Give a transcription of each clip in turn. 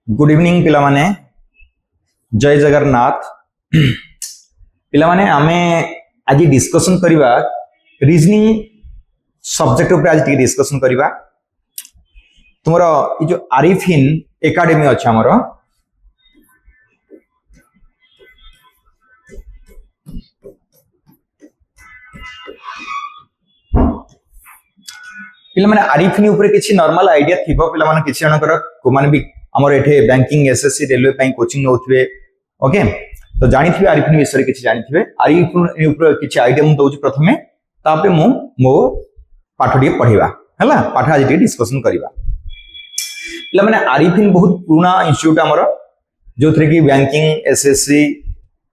Good evening पिला माने जय जगन्नाथ पिला माने आमे आज डिस्कशन करबा रीजनिंग सब्जेक्ट ऊपर आज डिस्कशन करबा तुमरो ई जो आरिफिन एकेडमी अछि हमरो पिला माने आरिफिन ऊपर किछि नॉर्मल आईडिया थिबो पिला माने किछि अनकर को माने भी हमर एठे बैंकिंग एसएससी रेलवे पई कोचिंग नउथबे ओके तो जानिथिबे आरिफिन विषय किछि जानिथिबे आरिफिन ऊपर किछि आईडिया मु दउछि प्रथमे तापरे मु मो पाठ डी पढिबा हला पाठ आज डी डिस्कशन करबा पिला माने आरिफिन बहुत पुराना इंस्टीट्यूट हमर जोथरे कि बैंकिंग एसएससी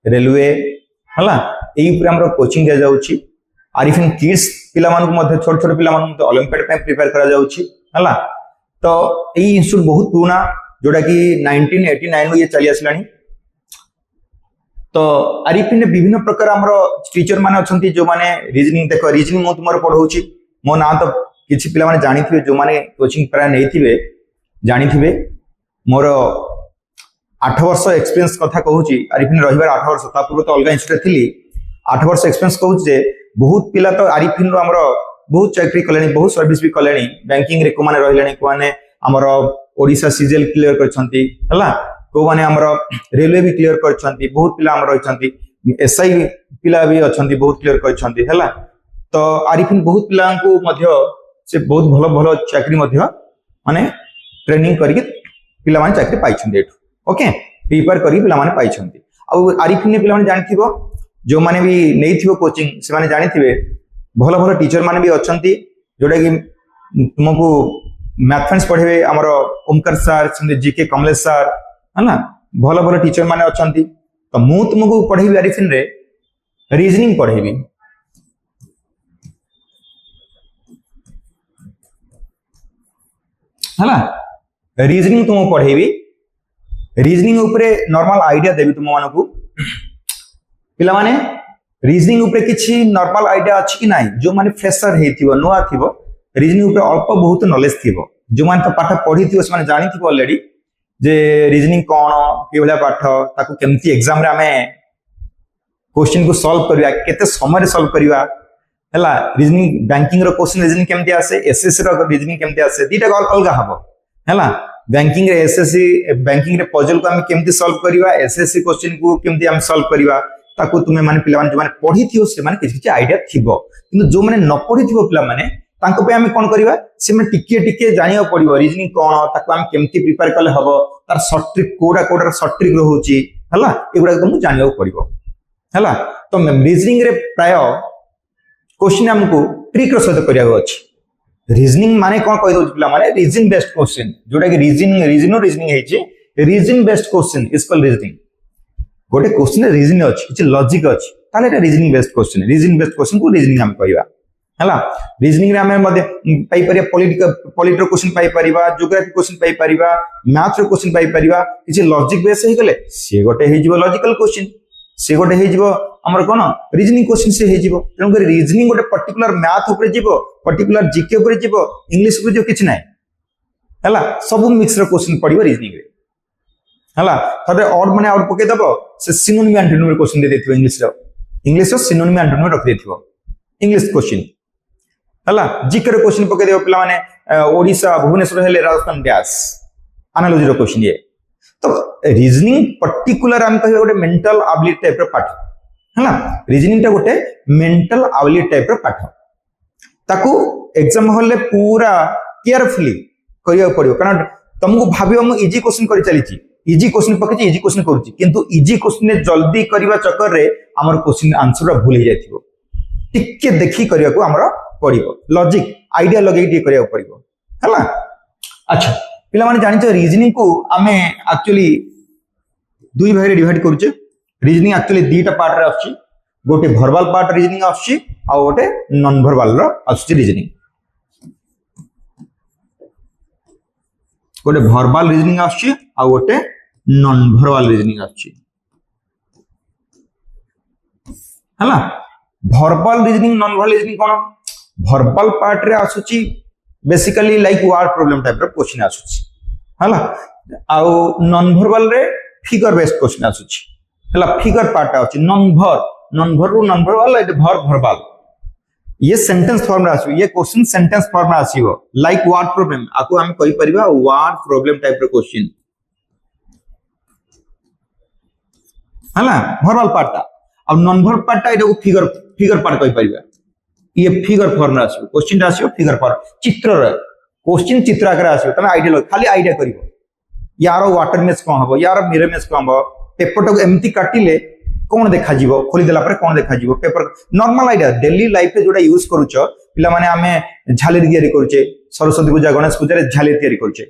रेलवे हला एई ऊपर हमर कोचिंग दे जाउछि आरिफिन किड्स पिला मानक मध्ये छोट छोट पिला मानक ओलंपियाड पे प्रिपेयर करा जाउछि हला तो एई इंस्टीट्यूट बहुत पुराना जोड़ा कि 1989 ये चली आसलानी तो आरिफिन में विभिन्न प्रकार हमरो टीचर माने अछंती जो माने रीजनिंग देखो रीजनिंग मो तुमरो पढौछि मो ना तो किछि पिला माने जानिथिबे जो माने कोचिंग प्राय नैथिबे जानिथिबे मोर 8 वर्ष एक्सपीरियंस कथा कहूछि आरिफिन रहिबार 8 वर्ष ता पूर्व तो अलगा इंस्टीट्यूट थिली 8 वर्ष एक्सपीरियंस कहूछि जे बहुत पिला तो आरिफिन रो हमरो बहुत चाकरी कलेनी बहुत सर्विस भी कलेनी बैंकिंग रे को माने रहिलेनी को माने हमरो ओडिशा सीजीएल क्लियर करछंती हला को माने हमरो रेलवे भी क्लियर करछंती बहुत पिला हमरो रहिछंती एसआई पिला भी अछंती बहुत क्लियर करछंती हला तो आरिफिन बहुत पिला को मध्य से बहुत भलो भलो चाकरी मध्य माने ट्रेनिंग करिक पिला माने चाकरी पाइछंती एठु ओके प्रिपेयर करी पिला माने पाइछंती आ आरिफिन ने पिला माने जानिथिबो जो माने भी नेइथिबो कोचिंग से माने जानिथिबे भलो भलो टीचर माने भी अछंती जोडा कि तुमको मैथमेटिक्स पढ़ेबे हमरो ओमकर सर जीके कमलेश सर है ना भलो भलो टीचर माने अछंती तो मु तुमको पढ़ेबी आरिफिन रे रीजनिंग पढ़ेबी है ना रीजनिंग तुम पढ़ेबी रीजनिंग ऊपर नॉर्मल आईडिया देबी तुम मानकू पिला माने रीजनिंग ऊपर किछि नॉर्मल आईडिया अछि कि नाही जो माने फ्रेशर हेथिबो नुआ थिबो रीजनिंग ऊपर अल्प बहुत नॉलेज थिबो जो माने तो पाठ पढ़ी थिबो से माने जानि थिबो ऑलरेडी जे रीजनिंग कोन के भला पाठ ताकू केमती एग्जाम रे हमें क्वेश्चन को सॉल्व करबा केते समय रे सॉल्व करबा हला रीजनिंग बैंकिंग रो क्वेश्चन रीजनिंग केमती आसे एसएससी रो रीजनिंग केमती आसे दीटा अलगा हबो हला बैंकिंग रे एसएससी बैंकिंग रे पजल को हम केमती सॉल्व करबा एसएससी क्वेश्चन को केमती हम सॉल्व करबा ताकू तुमे माने पिला माने जो माने पढ़ी थियो से माने किछि आईडिया थिबो किंतु जो माने न पढ़ी थिबो पिला माने तांको पे हमें कोन करबा से माने टिके टिके जानियो पड़िबो रीजनिंग कोन ताकू हम केमती प्रिपेयर करले हबो तार शॉर्ट ट्रिक कोडा कोडा शॉर्ट ट्रिक रहउची हला एगुडा तुमको जानियो पड़िबो हला तो रीजनिंग रे प्राय क्वेश्चन हमको ट्रिक रो सहित करिया अछि रीजनिंग माने कोन कहि दउ पिला माने रीजन बेस्ड क्वेश्चन जोटा कि रीजनिंग हेछि reason based question is called reasoning गोटे क्वेश्चन रीजन अछि किछि लॉजिक अछि ताले एटा reasoning based question reason based question को रीजनिंग हम कहबा हला रीजनिंग रे हमें मध्ये पाई परिया पॉलिटिकल क्वेश्चन पाई परिबा ज्योग्राफी क्वेश्चन पाई परिबा मैथ्स रो क्वेश्चन पाई परिबा किछि लॉजिक बेस हे गले से गोटे हे जिवो लॉजिकल क्वेश्चन से गोटे हे जिवो हमर कोन रीजनिंग क्वेश्चन से हे जिवो तन कर रीजनिंग गोटे पर्टिकुलर मैथ ऊपर जिवो पर्टिकुलर जीके ऊपर जिवो इंग्लिश ऊपर जो किछि नै हला सब मिक्स रो क्वेश्चन पडिबो रीजनिंग रे हला थरे और माने और पके दबो से सिनोनिम एंटोनिम क्वेश्चन दे देथिबो इंग्लिश रो सिनोनिम एंटोनिम रख देथिबो इंग्लिश क्वेश्चन हला जीके रो क्वेश्चन पके देबो पिला माने ओडिसा भुवनेश्वर हेले राजस्थान डैश एनालॉजी रो क्वेश्चन ये तो रीजनिंग पर्टिकुलर हम कहबे गोटे मेंटल एबिलिटी टाइप रो पाठ हला रीजनिंग टा गोटे मेंटल एबिलिटी टाइप रो पाठ ताकू एग्जाम हॉल ले पूरा केयरफुली करिया पड़ियो कारण तुमको भाबियो हम इजी क्वेश्चन करि चली छी इजी क्वेश्चन पके इजी क्वेश्चन करूची किंतु इजी क्वेश्चन ने जल्दी करबा चक्कर रे हमर क्वेश्चन आंसर भूल हे जाथिबो टिके देखि करिया को हमर पड़िबो लॉजिक आईडिया लगे टिके करिया पड़िबो हला अच्छा पिला माने जानि छ रीजनिंग को हमें एक्चुअली दुई भाग रे डिवाइड करूचे रीजनिंग एक्चुअली दीटा पार्ट रे आछि गोटे वर्बल पार्ट रीजनिंग आछि आ गोटे नॉन वर्बल रो आछि रीजनिंग गोटे वर्बल रीजनिंग आछि आ गोटे नॉन वर्बल रीजनिंग आछि हला verbal reasoning non verbal reasoning कोन वर्बल पार्ट रे आछुची basically like word problem type रो क्वेश्चन आछुची हला आउ नॉन वर्बल रे फिगर बेस्ड क्वेश्चन आसुची हला फिगर पार्ट आउची नॉन वर्बल एट वर्ब वर्बल ये सेंटेंस फॉर्म रे आसु ये क्वेश्चन सेंटेंस फॉर्म रे आसीबो लाइक वर्ड प्रॉब्लम आको हम कहि परिबा वर्ड प्रॉब्लम टाइप रो क्वेश्चन हला वर्बल पार्ट आ नॉन वर्ब पार्ट एटा फिगर पार्ट कहि परिबा ये फिगर फॉर्म रे आसीबो क्वेश्चन रे आसीबो फिगर फॉर्म चित्र रे क्वेश्चन चित्र आकर आसीबो तमे आइडिया खाली आइडिया करिवो यार वाटर मेज कौन हम यार मिरर मेज कौन हम पेपर टाक एमती काटिले कौन देखा जीवो खोली देला पर कौन देखा जीवो paper normal idea daily life रे जोडा यूज करूछ पिला माने हमें झालेरी तयारी करूचे सरस्वती पूजा गणेश पूजा रे झालेरी तयारी करूचे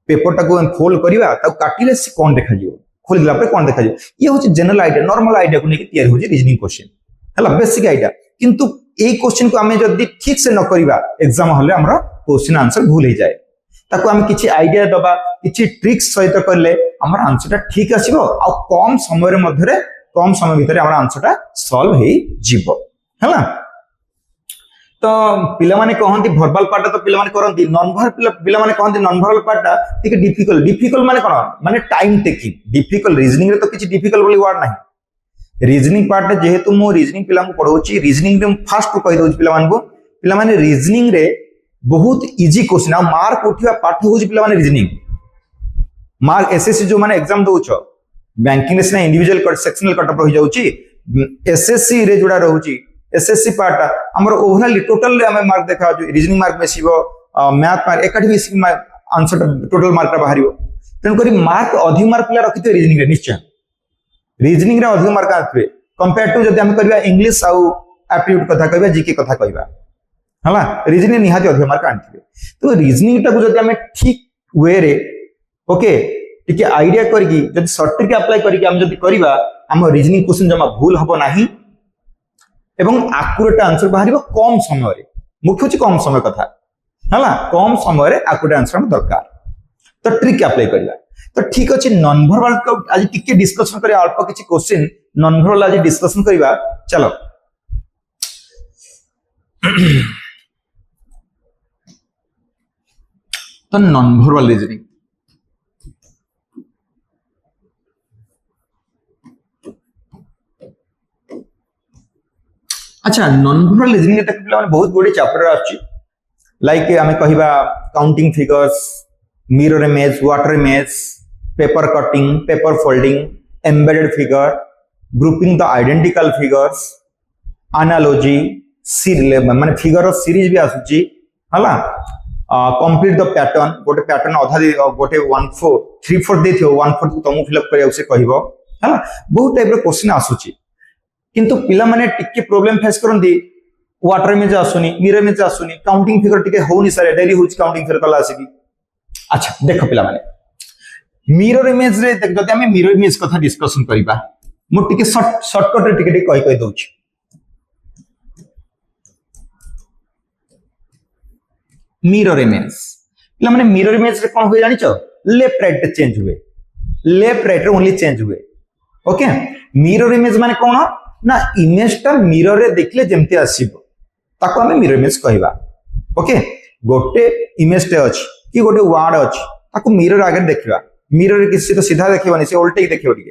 पेपर टाक फोल्ड करबा ता काटिले से कौन देखा जीवो खोली देला पर कौन देखा जीवो ये होची जनरल आइडिया नॉर्मल आइडिया को लेके तयारी होची रीजनिंग क्वेश्चन हला बेसिक आइडिया किंतु ए क्वेश्चन को हमें जदी ठीक से न करबा एग्जाम हॉल रे हमरा क्वेश्चन आंसर भूल हो जाए ताको हम किछि आइडिया दबा किछि ट्रिक्स सहित करले हमर आंसर टा ठीक आसीबो आ कम समय रे मध्य रे कम समय भीतर हमर आंसर टा सॉल्व हे जीवो हला तो पिला माने कहंती वर्बल पार्ट तो पिला माने करंती नॉन वर्बल पिला माने कहंती नॉन वर्बल पार्ट ठीक डिफिकल्ट माने कोन माने टाइम टेकिंग डिफिकल्ट रीजनिंग रे तो किछि डिफिकल्ट बोली वर्ड नाही रीजनिंग पार्ट जेहेतु मो रीजनिंग पिला को पढौची रीजनिंग रे फास्ट कहि दउची पिला माने रीजनिंग रे बहुत इजी क्वेश्चन आ मार्क उठिबा पाठ होची पिला माने रीजनिंग मार्क एसएससी जो माने एग्जाम दोउछ बैंकिंग रे इंडिविजुअल कट सेक्शनल कटअप रहि जाउची एसएससी रे जोडा रहउची एसएससी पार्ट हमर ओवरऑल टोटल रे हमें मार्क देखा रीजनिंग मार्क बेसिबो math mark academic answer total mark बाहरियो तन करी मार्क अधिक मार्क पिला रखिते रीजनिंग रे निश्चय रीजनिंग रे अधिक मार्क आथबे कंपेयर टू जदी हम करबा इंग्लिश आ एप्टीट्यूड कथा कहबा जीके कथा कहबा हला रीजनिंग निहाती अधिक मार्क आनथिबे तो रीजनिंग टाको जदी हमें ठीक वे रे ओके ठीक आइडिया करकी जदी शॉर्ट ट्रिक अप्लाई करकी हम जदी करबा हम रीजनिंग क्वेश्चन जमा भूल हबो नाही एवं एक्यूरेट आंसर बाहरिबो कम समय रे मुख्य होची कम समय कथा हला कम समय रे एक्यूरेट आंसर हम दरकार तो ट्रिक अप्लाई करबा तो ठीक अछि नॉन वर्बल को आज टिके डिस्कशन करिया अल्प किछि क्वेश्चन नॉन वर्बल आज डिस्कशन करबा चलो तो नॉन वर्बल रीजनिंग अच्छा नॉन वर्बल रीजनिंग तक पिला बहुत गुडे चैप्टर आछि लाइक हमें कहिबा counting figures mirror image water image paper cutting paper folding embedded figure grouping the identical figures analogy series माने फिगर सीरीज भी आसुची हला कंप्लीट द पैटर्न गोटे पैटर्न अधा गोटे 1/4 3/4 देथियो 1/4 तुम फिलअप करिया से कहबो हला बहुत टाइप रो क्वेश्चन आसुची किंतु पिला माने टिके प्रॉब्लम फेस करंदी वाटर इमेज आसुनी मिरर इमेज आसुनी काउंटिंग फिगर टिके होनी सारे डेली होच काउंटिंग फिगर कला आसीकी अच्छा देखो पिला माने मिरर इमेज रे देख जदि हमें मिरर इमेज कथा डिस्कशन करिबा मो टिके शॉर्टकट रे टिके कहि दउची मिरर इमेज पिला माने मिरर इमेज रे कोन होय जानि छ लेफ्ट राइट चेंज हुए लेफ्ट राइट रे ओनली चेंज हुए ओके मिरर इमेज माने कोन ना इमेज टा मिरर रे देखले जेमते आसीबो ताको हमें मिरर इमेज कहबा ओके गोटे इमेज टे अछि कि गोटे वर्ड अछि ताको मिरर आगे देखिबा मिरर रे किसी तो सीधा देखिबानी से उल्टे देखिबो टिके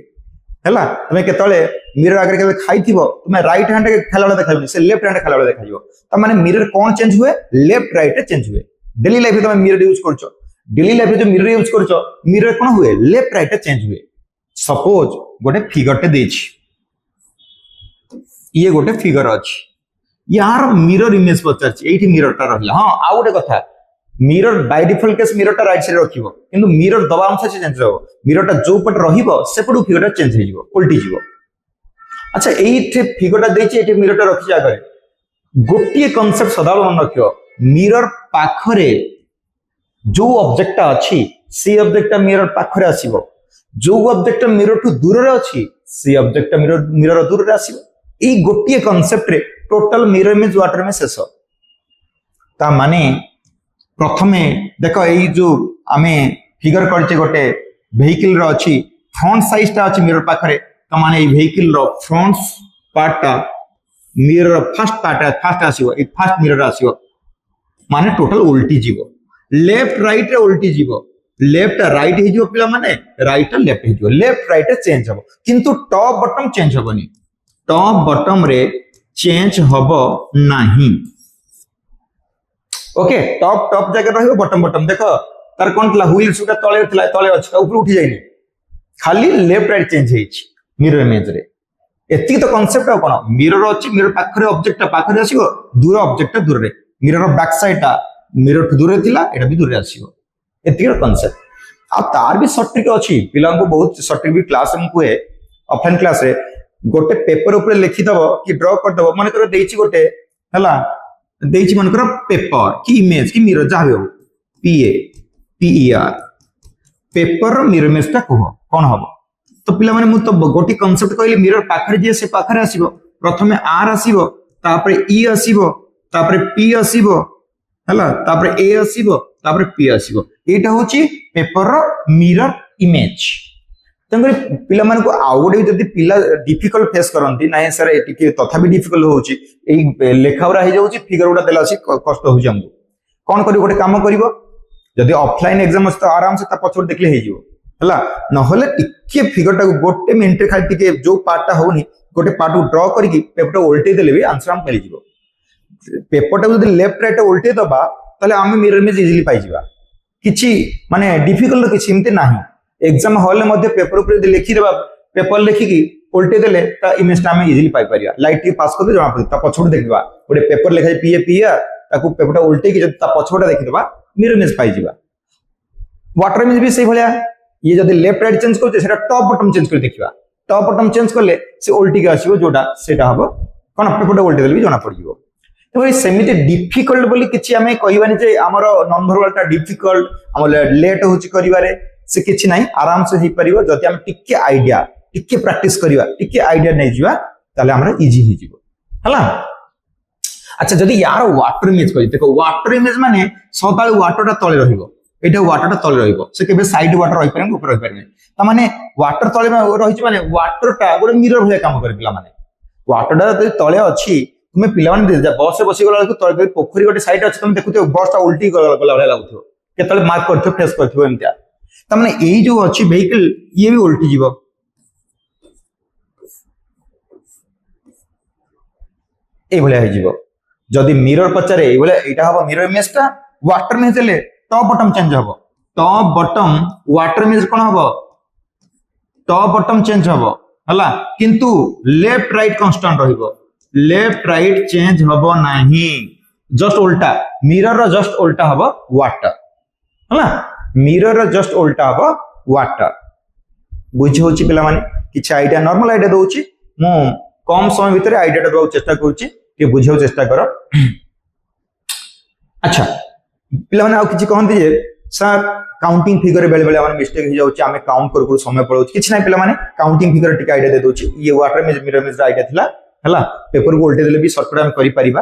हैला तमे केतले मिरर आगे केतले खाइथिबो तुमे राइट हैंड के खेलाळे देखाइबो से लेफ्ट हैंड खेलाळे देखाइबो त माने मिरर कोन चेंज हुए लेफ्ट राइट रे चेंज हुए डेली लाइफ में तुम मिरर यूज करछो डेली लाइफ जो मिरर यूज करछो मिरर कोन हुए लेफ्ट राइट रे चेंज हुए सपोज गोटे फिगर टे देछि ये गोटे फिगर अछि यार मिरर इमेज पचारछि एठी मिरर टा रहला हां आ गोटे कथा mirror by default case mirror टा राइट साइड रखिबो किंतु मिरर दबा अनुसार से चेंज होबो मिरर टा जो पट रहिबो सेपटु फिगर टा चेंज हो जिवो उल्टी जिवो अच्छा एठी फिगर टा देछि एठी मिरर टा रखि जागरे गोटिए कांसेप्ट सदाबेला मन रखियो मिरर पाखरे जो ऑब्जेक्ट टा अछि से ऑब्जेक्ट टा मिरर पाखरे आसीबो जो ऑब्जेक्ट टा मिरर टू दूर रे अछि से ऑब्जेक्ट टा मिरर दूर रे आसीबो ए गोटिए कांसेप्ट रे टोटल मिरर इमेज वाटर में शेष ता माने प्रथमे देखो ए जो आमे फिगर करचे गोटे वेहिकल रो अछि फ्रंट साइज टा अछि मिरर पाखरे त माने ए वेहिकल रो फ्रंट पार्ट टा मिरर फर्स्ट पार्ट फर्स्ट आसीबो ए फर्स्ट मिरर आसीबो माने टोटल उल्टी जीवो लेफ्ट राइट रे उल्टी जीवो लेफ्ट राइट हो पिला माने राइट लेफ्ट हो लेफ्ट राइट चेंज हम किंतु टॉप बॉटम चेंज हबनी टॉप बॉटम रे चेंज हबो नाही ओके टॉप टॉप जगह रहिबो बॉटम बॉटम देखो तार कोन तला व्हील सुटा तळे तला तळे अछि ऊपर उठी जाइनी खाली लेफ्ट राइट चेंज हेछि मिरर इमेज रे एति तो कांसेप्ट आ कोन मिरर अछि मिरर पाखरे ऑब्जेक्ट पाखरे आसीबो दूर ऑब्जेक्ट दूर रे मिरर बैक साइड ता मिरर ठु दूर थिला एटा भी दूर आसीबो एति रो कांसेप्ट आ तार भी शॉर्ट ट्रिक अछि पिला को बहुत शॉर्ट ट्रिक भी क्लास में कुए ऑफलाइन क्लास रे गोटे पेपर ऊपर लिखि दबो कि ड्रा कर दबो माने कर देछि गोटे हला देछि मन कर पेपर की इमेज की मिरर जा हो PER पेपर मिरर इमेज ता को कोन हबो तो पिला माने मु तो गोटी कांसेप्ट कहली मिरर पाखरे जे से पाखरे आसीबो प्रथमे R आसीबो तापरे E आसीबो तापरे P आसीबो हला तापरे A आसीबो तापरे P आसीबो एटा होची पेपर रो मिरर इमेज तंगरे पिला माने को आउडे जदी पिला डिफिकल्ट फेस करंती नाही सर एटी के तथापि डिफिकल्ट होची एई लेखावरा हे जाउची फिगर उडा देलासी कष्ट होची हमको कोन करी गोटे काम करिवो जदी ऑफलाइन एग्जाम तो आराम से ता पछोड़ देखले हे जिवो हला न होले टिके फिगर टा गोटे मिनिट रे खाली टिके जो पार्ट टा होनी गोटे पार्ट ड्रा करिकि पेपर उल्टे देले भी आंसर हम मिल जिवो पेपर टा जदी लेफ्ट राइट उल्टे दबा तले हम मिरर इमेज इजीली पाई जिवा किछि माने डिफिकल्ट किछि हिमते नाही एग्जाम हॉल में मध्य पेपर ऊपर लिखि देबा पेपर लिखिकी उल्टे देले ता इमेज टा हम इजीली पाई परिया लाइट पास कर जमा पड़ता पछोड़ देखबा गोटे पेपर लिखाई PA ताकू पेपर टा उल्टे कि ता पछोड़ा देखि देबा मिरर इमेज पाई जिवा वाटर इमेज भी सही भलिया ये जदी लेफ्ट राइट चेंज करछे सेटा टॉप बॉटम चेंज कर देखिबा टॉप बॉटम चेंज करले से उल्टी के आसीबो जोटा सेटा हबो कोन पेपर टा उल्टे देले भी जमा पड़ जिवो तो सेमिति डिफिकल्ट बोली किछि हमें कहिबानी जे हमर नॉन वर्बल टा डिफिकल्ट हम लेट होछि करिवारे से किछि नाही आराम से ही परिबो जति हम टिके आईडिया टिके प्रैक्टिस करिवा टिके आईडिया नै जिवा ताले हमरा इजी ही जिवो हला अच्छा जदी यार वाटर इमेज कहि देखो वाटर इमेज माने सदाल वाटर टा तळे रहिबो एटा वाटर टा तळे रहिबो से केबे साइड वाटर रहि परन ऊपर रहि परन त माने वाटर तळे रहिछि माने वाटर टा गोटे मिरर भले काम करिला माने वाटर टा तळे अछि तुमे पिला माने बस से बसी गला तळे पोखरी गोटे साइड अछि तुमे देखुते बस टा उल्टी गला भले लागुथो केतले मार्क करथो फेस करथो एमतिया त माने एई जो अछि व्हीकल ये भी उल्टी जीवो ए भले हे जीवो जदी मिरर पचारे ए भले एटा हबो मिरर इमेज टा वाटर में चले टॉप बॉटम चेंज हबो टॉप बॉटम वाटर इमेज कोन हबो टॉप बॉटम चेंज हबो हला किंतु लेफ्ट राइट कांस्टेंट रहिबो लेफ्ट राइट चेंज हबो नाही जस्ट उल्टा मिरर रो जस्ट उल्टा हबो वाटर हला मिरर रो जस्ट उल्टा हबो वाटर बुझ होची पिला माने किछ आईडिया नॉर्मल आईडिया दोउची मु कम समय भीतर आईडिया दबाउ चेष्टा करूची के बुझाउ चेष्टा करो अच्छा पिला माने आ किछि कहंती जे सर काउंटिंग फिगर बेले बेले हमर मिस्टेक हो जाउची हमें काउंट कर समय पड़ोची किछ नाही पिला माने काउंटिंग फिगर टिक आईडिया दे दोची ये water image mirror image idea थिला हला पेपर को उल्टे देले भी शॉर्टकट हम करि परिबा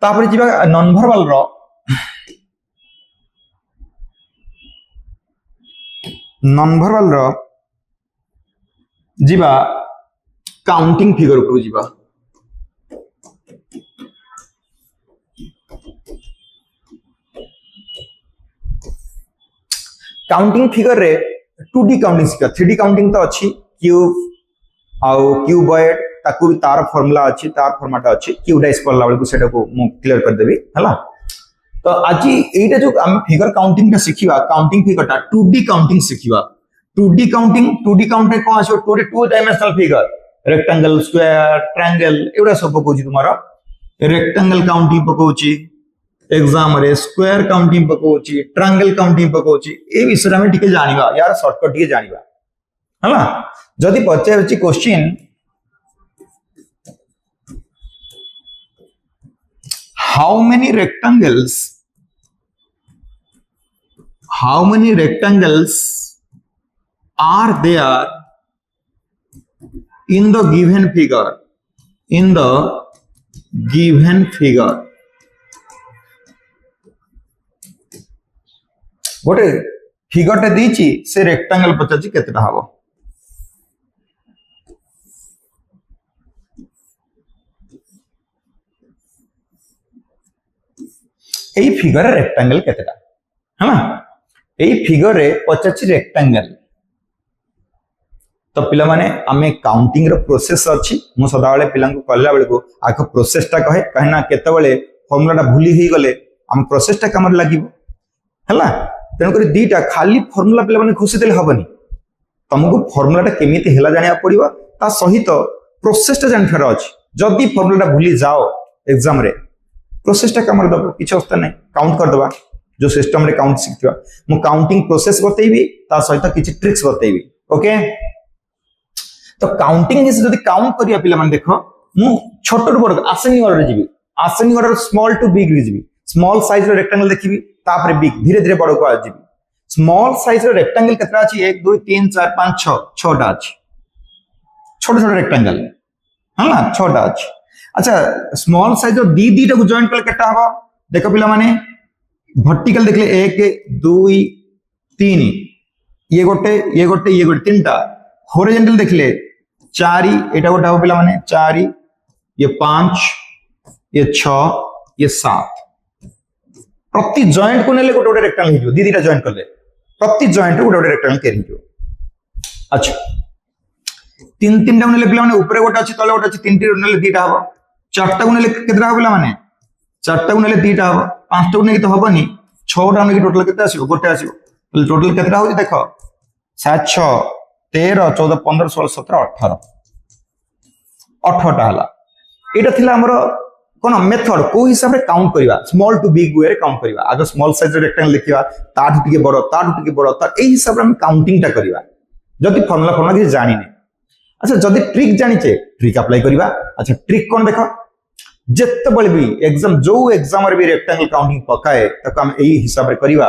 तापर जिबा नॉन वर्बल रो नॉन वर्बल रो जिबा काउंटिंग फिगर को जिबा काउंटिंग फिगर रे 2D काउंटिंग सिका 3D काउंटिंग तो अछि क्यूब आउ क्यूबॉइड ताकू भी तार फार्मूला अछि तार फॉर्मेट अछि क्यूडाइस पढ़ला बेले को सेटा को मु क्लियर कर देबी हला तो आज एटा जो हम फिगर काउंटिंग ता सिखिबा काउंटिंग फिगर ता 2D काउंटिंग सिखिबा 2D काउंट रे कोन आछो 2 dimensional figure rectangle square triangle एवडा सब पकोची तुम्हारा रेक्टेंगल काउंटिंग पकोची एग्जाम रे स्क्वायर काउंटिंग पकोची ट्रायंगल काउंटिंग पकोची ए विषय में टिके जानिबा यार शॉर्टकट टिके जानिबा हला जदी पचारछि question how many rectangles are there in the given figure गोटे फिगर टे दीची से रेक्टेंगल पचाची केतेटा हबो एई फिगर रेक्टेंगल केतेटा है ना एई फिगर रे पचाची रेक्टेंगल तो पिला माने आमे काउंटिंग रो प्रोसेस अछि मु सदाबेले पिला को कहला बेले को आको प्रोसेस टा कहे कहना केते बेले फार्मूला टा भूली ही गले हम प्रोसेस टा काम लागिवो हला तेन करी दीटा खाली फार्मूला पिला माने खुशी देले हबनी तुमको फार्मूला टा केमिति हेला जानिया पड़िबो ता सहित प्रोसेस टा जानि फेर अछि जदी फार्मूला टा भूली जाओ एग्जाम रे प्रोसेस टा काम दबो किछ अवस्था नै काउंट कर दबा जो सिस्टम रे काउंट सिखथिबा मु काउंटिंग प्रोसेस बतेइबी ता सहित किछ ट्रिक्स बतेइबी ओके तो काउंटिंग हिस जदी काउंट करिया पिला माने देखो मु छोट रु बड़ असेंडिंग ऑर्डर जीबी ascending order small to big रे जीबी स्मॉल साइज रो रेक्टेंगल देखिबी तापर बिग धीरे धीरे बड़ को आ जीबी स्मॉल साइज रो रेक्टेंगल केतरा अछि 1 2 3 4 5 6 6 टा अछि छोट छोट रेक्टेंगल हां ना 6 टा अछि अच्छा स्मॉल साइज रो दी टा को जॉइन कर केटा हबो देखो पिला माने वर्टिकल देखले 1 2 3 ये गोटे तीनटा हॉरिजॉन्टल देखले 4 एटा गोटा हो पिला माने 4 ये 5 ये 6 ये 7 प्रति जॉइंट को नेले गोटे गोटे रेक्टेंगल हिजो दीटा जॉइंट करले प्रति जॉइंट गोटे गोटे रेक्टेंगल केरि हिजो अच्छा तीन तीन टा नेले पिला माने ऊपर गोटे अछि तले गोटे अछि तीन टी नेले दीटा हबो चारटा को नेले केतरा हो पिला माने चारटा को नेले दीटा हबो पांचटा को नेले तो हबनी छटा नेले टोटल केते आसीबो गोटे आसीबो टोटल केतरा होई देखो 7 6 13 14 15 16 17 18 18टा हला एटा थिला हमर कोन मेथड को हिसाब रे काउंट करिवा स्मॉल टू बिग वे रे काउंट करिवा आगे स्मॉल साइज रे रेक्टेंगल लिखिवा ताठ टिके बड़ ता एई हिसाब रे हम काउंटिंग टा करिवा जदी फार्मूला कि जानि नै अच्छा जदी ट्रिक जानिचे ट्रिक अप्लाई करिवा अच्छा ट्रिक कोन देखो जत्ते बळे भी एग्जाम जो एग्जाम रे भी रेक्टेंगल काउंटिंग पकाए तक हम एई हिसाब रे करिवा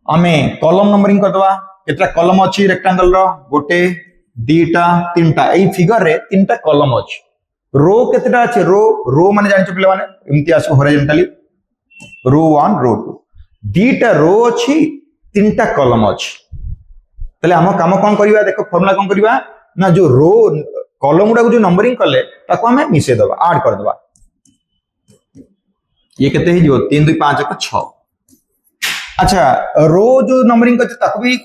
हमें कॉलम नंबरिंग कर दवा केतरा कॉलम अछि रेक्टेंगल रो गोटे दीटा तीनटा एई फिगर रे तीनटा कॉलम अछि रो केतटा अछि रो माने जानि पिला माने एमति आसो हॉरिजॉन्टली रो 1 रो 2 दीटा रो अछि तीनटा कॉलम अछि तले हम काम कोन करिवा देखो फार्मूला कोन करिवा ना जो रो कॉलम गुडा को जो नंबरिंग करले ताको हमें मिसे दबा ऐड कर दबा ये केते ही जो 3 2 5 1 6 अच्छा रो जो नंबरिंग करते ताको भी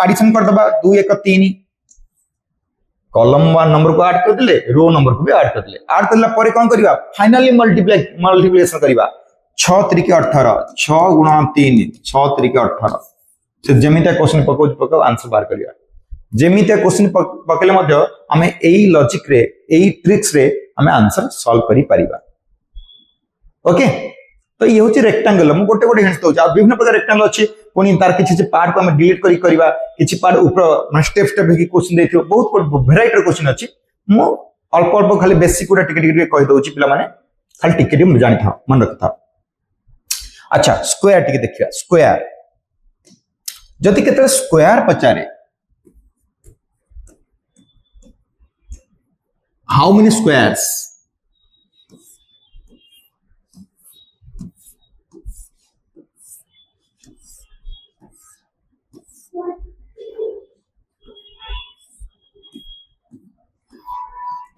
एडिशन कर दबा 2 1 3 कॉलम वन नंबर को ऐड कर दिले रो नंबर को भी ऐड कर दिले ऐड करला परे कोन करिवा फाइनली मल्टीप्लिकेशन करिवा 6 3 के 18 6 गुणा 3 6 3 के 18 से जेमिता क्वेश्चन पको आंसर बार करिवा जेमिता क्वेश्चन पकेले मध्य हमें एई लॉजिक रे एई ट्रिक्स रे हमें आंसर सॉल्व करि परिबा ओके तो ये होची रेक्टेंगल हम गोटे गोटे हिंट्स दउचा विभिन्न प्रकार रेक्टेंगल अछि पुनी तार किछि पार्ट को हम डिलीट करिवा किछि पार्ट ऊपर माने स्टेप स्टेप हे क्वेश्चन देथियो बहुत वेराइटी क्वेश्चन अछि मु अल्प अल्प खाली बेसिक उडा टिके टिके कहि दउची पिला माने खाली टिके टिके जानि था मन रख था अच्छा स्क्वायर टिके देखिया स्क्वायर जति केते स्क्वायर पचारे हाउ मेनी स्क्वायर्स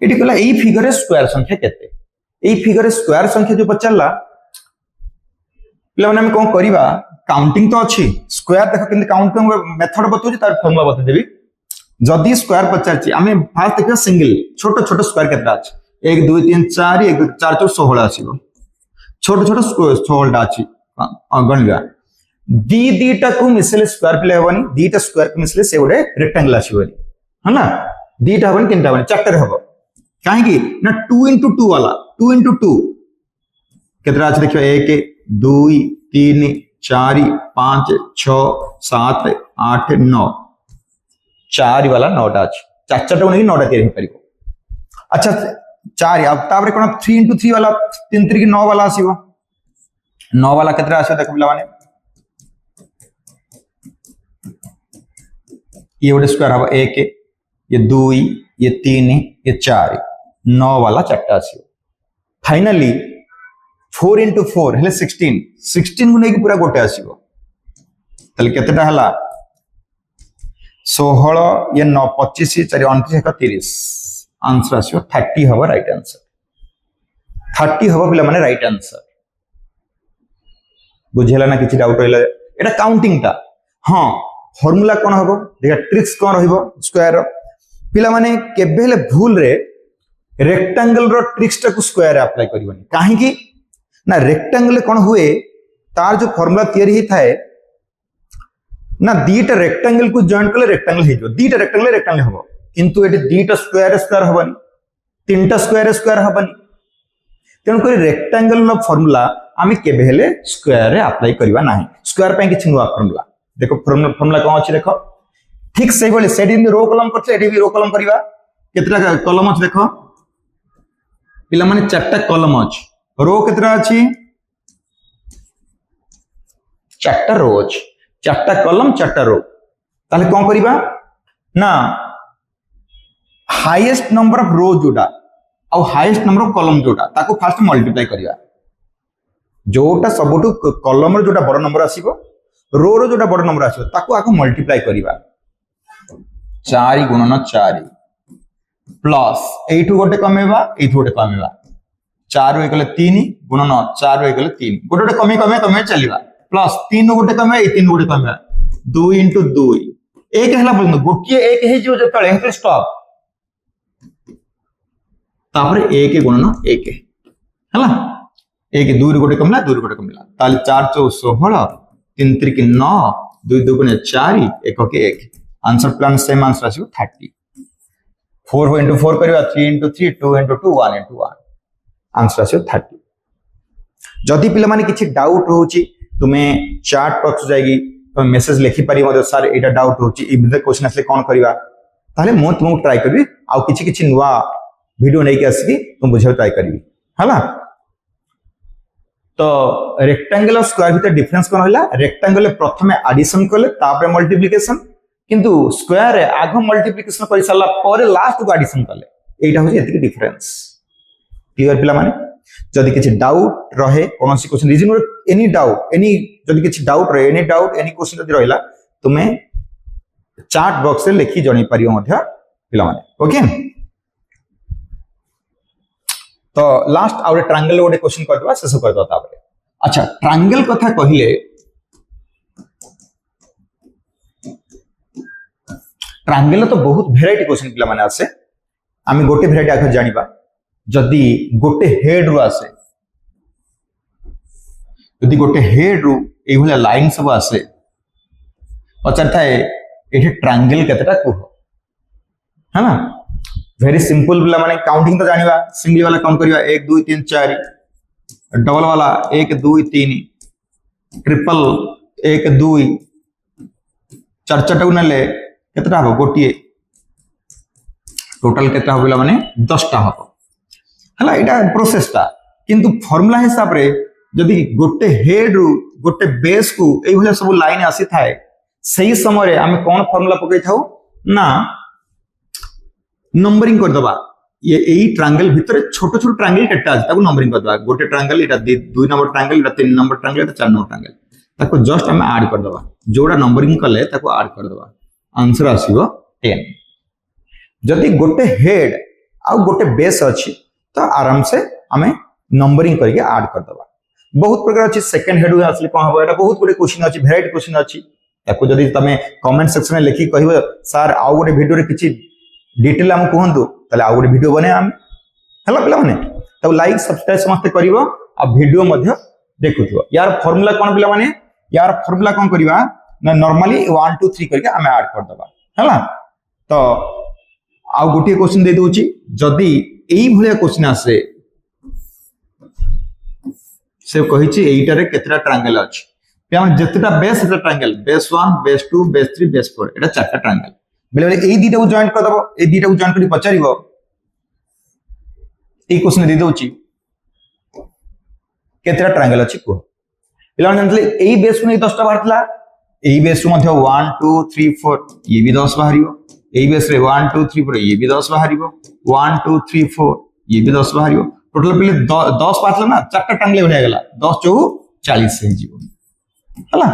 एटी कहला एई फिगर स्क्वायर संख्या केते एई फिगर स्क्वायर संख्या जो पचला पिला माने हम कोन करिवा काउंटिंग तो अछि स्क्वायर देखो किंतु काउंटिंग मेथड बतउछि तार फार्मूला बता देबी जदी स्क्वायर पचारछि हमें फास्ट देखियो सिंगल छोट छोट स्क्वायर केतना अछि 1 2 3 4 1 4 4 16 आसीबो छोट छोट स्क्वायर 16 टा अछि गणिगा दीटा को मिसले स्क्वायर प्ले हेबनी दीटा स्क्वायर को मिसले से ओरे रेक्टेंगल आसीबनी है ना दीटा हेबनी तीनटा हेबनी चारटा हेबो काहे कि ना 2 into 2 वाला 2 into 2 केतरा अछि देखियो 1 2 3 4 5 6 7 8 9 4 वाला 9 टा अछि चार चारटा नै 9 टा तैयार हे परिबो अच्छा 4 अब ताबरे कोन 3 into 3 वाला 3 3 के 9 वाला आसीबो 9 वाला केतरा आसीबो देखो पिला माने ये ओडे स्क्वायर हबो 1 ये 2 ये 3 ये 4 9 वाला चारटा आसीबो फाइनली 4 into 4 हेले 16 को नै पूरा गोटे आसीबो तले केतेटा हला 16 ये 9 25 4 29 31 आंसर आसीबो 30 हबो राइट आंसर 30 हबो पिला माने राइट आंसर बुझेला ना किछि डाउट रहला एटा काउंटिंग टा हां फार्मूला कोन हबो देखा ट्रिक्स कोन रहिबो स्क्वायर पिला माने केबेले भूल रे रेक्टेंगल रो ट्रिक्स टा को स्क्वायर अप्लाई करबनी काहे कि ना रेक्टेंगल कोन हुए तार जो फार्मूला तयारी ही थाए ना दीटा रेक्टेंगल को जॉइंट कले रेक्टेंगल हे जो दीटा रेक्टेंगल हबो किंतु एटी दीटा स्क्वायर हबनी तीनटा स्क्वायर हबनी तेणु कर रेक्टेंगल रो फार्मूला आमी केबे हेले स्क्वायर रे अप्लाई करबा नाही स्क्वायर पे किछि नुवा फार्मूला देखो फार्मूला कोन अछि देखो ठीक सही बोले सेट इन रो कॉलम करछे एटी भी रो कॉलम करबा केतरा कॉलम अछि देखो पिला माने चारटा कॉलम अछि रो केतरा अछि चारटा रो अछि चारटा कॉलम चारटा रो ताले कोन करबा ना हाईएस्ट नंबर ऑफ रो जोडा और हाईएस्ट नंबर ऑफ कॉलम जोडा ताको फर्स्ट मल्टीप्लाई करिया जोटा सबटु कॉलम रो जोटा बड़ नंबर आसीबो रो रो जोटा बड़ नंबर आसीबो ताको आको मल्टीप्लाई करिवा 4 गुणन 4 प्लस एठु गोटे कमेबा एठु गोटे कमेबा 4 रो एकले 3 गुणन 4 रो एकले 3 गोटे गोटे कमे चलीबा प्लस 3 गोटे कमे ए 3 गोटे कमे 2 * 2 एक हला बोल गोटिए एक हे जो तळे हेते स्टॉप तापर 1 गुणन 1 हला 1 2 गोटे कमला 2 गोटे कमला ताले 4 * 16 3 * 3 9 2 2 * 4 1 के 1 आंसर प्लान सेम आंसर आसी 30 4 * 4 करबा 3 * 3 2 * 2 1 * 1 आंसर आसी 30 जदि पिला माने किछि डाउट होउची तुमे चैट बॉक्स जाईगी तुम मेसेज लिखि पारि मदे सर एटा डाउट होउची इ बिदे क्वेश्चन असले कोन करबा ताले मो तुमको ट्राई करबी आ किछि नुवा वीडियो नहीं के आसी तुम बुझे ट्राई करी हला तो रेक्टेंगल और स्क्वायर भीतर डिफरेंस कोन होला रेक्टेंगल प्रथमे एडिशन करले तापर मल्टीप्लिकेशन किंतु स्क्वायर रे आगो मल्टीप्लिकेशन कर साला पर लास्ट को एडिशन करले एटा होय एति डिफरेंस क्लियर पिला माने जदि किछि डाउट रहे कोनोसी question reason any doubt any जदि किछि डाउट रहे एनी डाउट एनी क्वेश्चन जदि रहला तुमे चैट बॉक्स रे लिखि जणी परियो मध्य पिला माने ओके तो लास्ट आउट ट्रायंगल गोटे क्वेश्चन कर दबा शेष कर दबा तापर अच्छा ट्रायंगल कथा कहिले ट्रायंगल तो बहुत भेराइटी क्वेश्चन पिला माने आसे आमी गोटे भेराइटी आखर जानिबा जदि गोटे हेड रु आसे जदि गोटे हेड रु ए भले लाइन सब आसे पचार थाए एठी ट्रायंगल केतेटा कुह है ना वेरी सिंपल पिला माने काउंटिंग तो जानिबा सिंगल वाला काउंट करिवा 1 2 3 4 डबल वाला 1 2 3 ट्रिपल 1 2 चार चार टाउ नले केतटा हो गोटिए टोटल केतटा हो पिला माने 10 टा हो हला एटा प्रोसेस टा किंतु फार्मूला हिसाब रे जदि गोटे हेड रु गोटे बेस को एई भले सब लाइन आसी थाए सही समय रे हम कोन फार्मूला पकई थाउ ना नंबरिंग कर दबा ये एई ट्रायंगल भितर छोट छोट ट्रायंगल केटा ताको नंबरिंग कर दबा गोटे ट्रायंगल एटा 2 नंबर ट्रायंगल एटा 3 नंबर ट्रायंगल एटा 4 नंबर ट्रायंगल ताको जस्ट हम ऐड कर दबा जोडा नंबरिंग करले ताको ऐड कर दबा आंसर आसीबो 10 जदि गोटे हेड आ गोटे बेस अछि तो आराम से हमें नंबरिंग करके ऐड कर दबा बहुत प्रकार अछि सेकंड हेड असली कोन हबो एटा बहुत गुडे क्वेश्चन अछि वेराइटी क्वेश्चन अछि ताको जदि तमे कमेंट सेक्शन में लिखि कहबो सर आउ गोटे वीडियो रे किछि डिटेल हम कहंतु तले आउ गोटे वीडियो बने हम हला पिला माने तो लाइक सब्सक्राइब समस्त करिवो आ वीडियो मध्य देखुथिबो यार फार्मूला कोन पिला माने यार फार्मूला कोन करिवा ना नॉर्मली 1 2 3 करके हम ऐड कर दबा हला तो आउ गोटे क्वेश्चन दे दोची जदि एई भलिया क्वेश्चन आसे से कहिछि एइटा रे केतरा ट्रायंगल अछि हम जतटा बेस एटा triangle base 1 base 2 base 3 base 4 एटा चारटा ट्रायंगल बेले बेले एई दीटा को जॉइन कर दबो एई दीटा को जॉइन करी पचारिबो एई क्वेश्चन दे दोची केतरा ट्रायंगल अछि को पिला जानतले एई बेस को नै 10 टा बाहरतला एई बेस मध्य 1 2 3 4 ये भी 10 बाहरिबो एई बेस रे 1 2 3 4 ये भी 10 बाहरिबो 1 2 3 4 ये भी 10 बाहरिबो टोटल पिले 10 पातला ना चारटा ट्रायंगल हो गेला 10 4 40 हे जीवो हला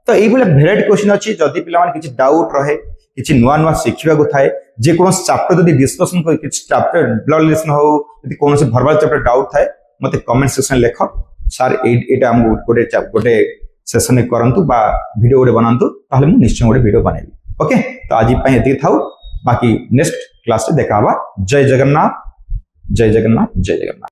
तो एई भले भेराइटी क्वेश्चन अछि जदि पिला माने किछि डाउट रहे किछि नुवा नुवा सिखिबा को थाए जे कोन चैप्टर जदि डिस्कशन कर किछि चैप्टर ब्लड रिलेशन हो जदि कोन से भरबल चैप्टर डाउट थाए मते कमेंट सेक्शन लेख सर एटा हम गोटे सेशन करंतु बा वीडियो गोटे बनातु ताहले मु निश्चय गोटे वीडियो बनैबी। ओके तो आज एति थाउ बाकी नेक्स्ट क्लास रे देखा हवा। जय जगन्नाथ जय जगन्नाथ जय जगन्नाथ।